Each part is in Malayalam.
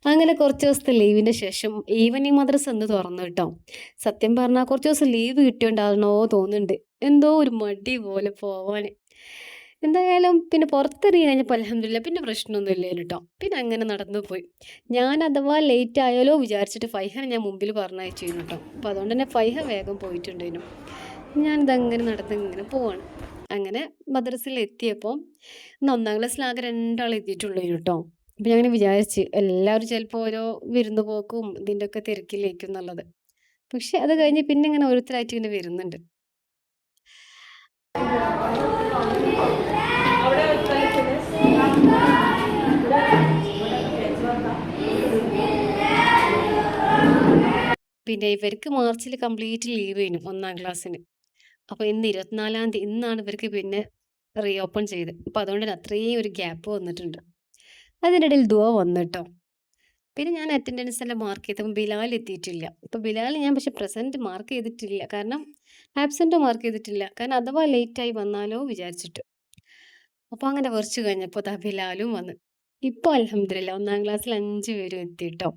അങ്ങനെ കുറച്ച് ദിവസത്തെ ലീവിൻ്റെ ശേഷം ഈവനിങ് മദ്രസ എന്ന് തുറന്നു കേട്ടോ. സത്യം പറഞ്ഞാൽ കുറച്ച് ദിവസം ലീവ് കിട്ടിയോണ്ടാകണോ തോന്നുന്നുണ്ട്. എന്തോ ഒരു മടി പോലെ പോവാൻ. എന്തായാലും പിന്നെ പുറത്തിറങ്ങി കഴിഞ്ഞപ്പോൾ അൽഹംദുലില്ലാ പിന്നെ പ്രശ്നമൊന്നും ഇല്ലേനു കേട്ടോ. പിന്നെ അങ്ങനെ നടന്നു പോയി. ഞാൻ അഥവാ ലേറ്റ് ആയാലോ വിചാരിച്ചിട്ട് ഫൈഹനെ ഞാൻ മുമ്പിൽ പറഞ്ഞയച്ചിരുന്നു കേട്ടോ. അപ്പോൾ അതുകൊണ്ട് തന്നെ ഫൈഹ വേഗം പോയിട്ടുണ്ടേനു. ഞാനിതങ്ങനെ നടന്ന് ഇങ്ങനെ പോവാണ്. അങ്ങനെ മദ്രസയിൽ എത്തിയപ്പോൾ ഇന്ന് 1-ാം ക്ലാസ്സിലാകെ 2 ആൾ എത്തിയിട്ടുള്ളൂ കേട്ടോ. അപ്പം ഞാനിങ്ങനെ വിചാരിച്ച് എല്ലാവരും ചിലപ്പോൾ ഓരോ വിരുന്ന് പോക്കും ഇതിൻ്റെയൊക്കെ തിരക്കിലേക്കും എന്നുള്ളത്. പക്ഷെ അത് കഴിഞ്ഞ് പിന്നെ ഇങ്ങനെ ഓരോരുത്തരായിട്ട് ഇങ്ങനെ വരുന്നുണ്ട്. പിന്നെ ഇവർക്ക് മാർച്ചിൽ കംപ്ലീറ്റ് ലീവ് കഴിഞ്ഞു 1-ാം ക്ലാസ്സിന്. അപ്പോൾ ഇന്ന് 24-ാം തീയതി ഇന്നാണ് ഇവർക്ക് പിന്നെ റീ ഓപ്പൺ ചെയ്ത്. അപ്പോൾ അതുകൊണ്ട് തന്നെ അത്രയും ഒരു ഗ്യാപ്പ് വന്നിട്ടുണ്ട്. അതിനിടയിൽ ദുആ വന്നു ട്ടോ. പിന്നെ ഞാൻ അറ്റൻഡൻസ് എല്ലാം മാർക്ക് ചെയ്തപ്പോൾ ബിലാൽ എത്തിയിട്ടില്ല. ഇപ്പോൾ ബിലാൽ ഞാൻ പക്ഷെ പ്രസൻറ്റ് മാർക്ക് ചെയ്തിട്ടില്ല. കാരണം ആബ്സെൻറ്റും മാർക്ക് ചെയ്തിട്ടില്ല. കാരണം അഥവാ ലേറ്റായി വന്നാലോ വിചാരിച്ചിട്ട്. അപ്പോൾ അങ്ങനെ കുറച്ച് കഴിഞ്ഞപ്പോൾ ദാ ബിലാലും വന്ന്. ഇപ്പോൾ അൽഹംദുലില്ലാ 1-ാം ക്ലാസ്സിൽ 5 പേരും എത്തി ട്ടോ.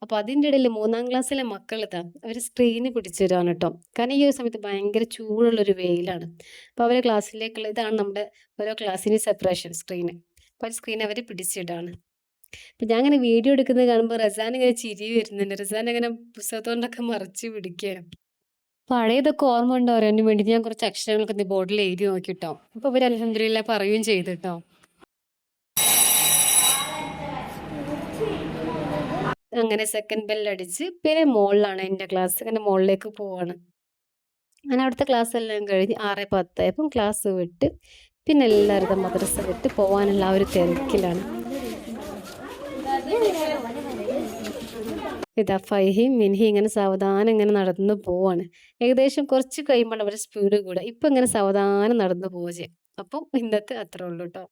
അപ്പോൾ അതിൻ്റെ ഇടയിൽ 3-ാം ക്ലാസ്സിലെ മക്കളിതാ അവർ സ്ക്രീന് പിടിച്ചിടാണ് കേട്ടോ. കാരണം ഈ ഒരു സമയത്ത് ഭയങ്കര ചൂടുള്ളൊരു വെയിലാണ്. അപ്പോൾ അവരെ ക്ലാസ്സിലേക്കുള്ള ഇതാണ് നമ്മുടെ ഓരോ ക്ലാസ്സിന് സെപ്പറേഷൻ സ്ക്രീന്. അപ്പോൾ ആ സ്ക്രീൻ അവർ പിടിച്ചിടാണ്. അപ്പം ഞാൻ ഇങ്ങനെ വീഡിയോ എടുക്കുന്നത് കാണുമ്പോൾ റസാൻ ഇങ്ങനെ ചിരി വരുന്നുണ്ട്. റസാൻ ഇങ്ങനെ പുസ്തകത്തോണ്ടൊക്കെ മറച്ച് പിടിക്കുകയാണ്. പഴയതൊക്കെ ഓർമ്മ ഉണ്ടോ അറിയാൻ വേണ്ടി ഞാൻ കുറച്ച് അക്ഷരങ്ങളൊക്കെ ബോർഡിൽ എഴുതി നോക്കിട്ടോ. അപ്പോൾ ഇവർ അൽഹംദുലില്ലാ പറയുകയും ചെയ്തിട്ടോ. അങ്ങനെ സെക്കൻഡ് ബെല്ലടിച്ച് പിന്നെ മുകളിലാണ് എൻ്റെ ക്ലാസ്. അങ്ങനെ മുകളിലേക്ക് പോവാണ്. അങ്ങനെ അവിടുത്തെ ക്ലാസ് എല്ലാം കഴിഞ്ഞ് 6:10 ആയപ്പം ക്ലാസ് വിട്ട് പിന്നെ എല്ലാവരും മദ്രസ വിട്ട് പോകാനുള്ള ആ ഒരു തിരക്കിലാണ്. ഇതാ ഫൈഹിയും മിൻഹിയും ഇങ്ങനെ സാവധാനം ഇങ്ങനെ നടന്ന് പോവാണ്. ഏകദേശം കുറച്ച് കഴിയുമ്പോൾ അവരുടെ സ്പീഡ് കൂടുക. ഇപ്പം ഇങ്ങനെ സാവധാനം നടന്ന് പോവുക ചെയ്യും. അപ്പം ഇന്നത്തെ അത്രേ ഉള്ളൂ കേട്ടോ.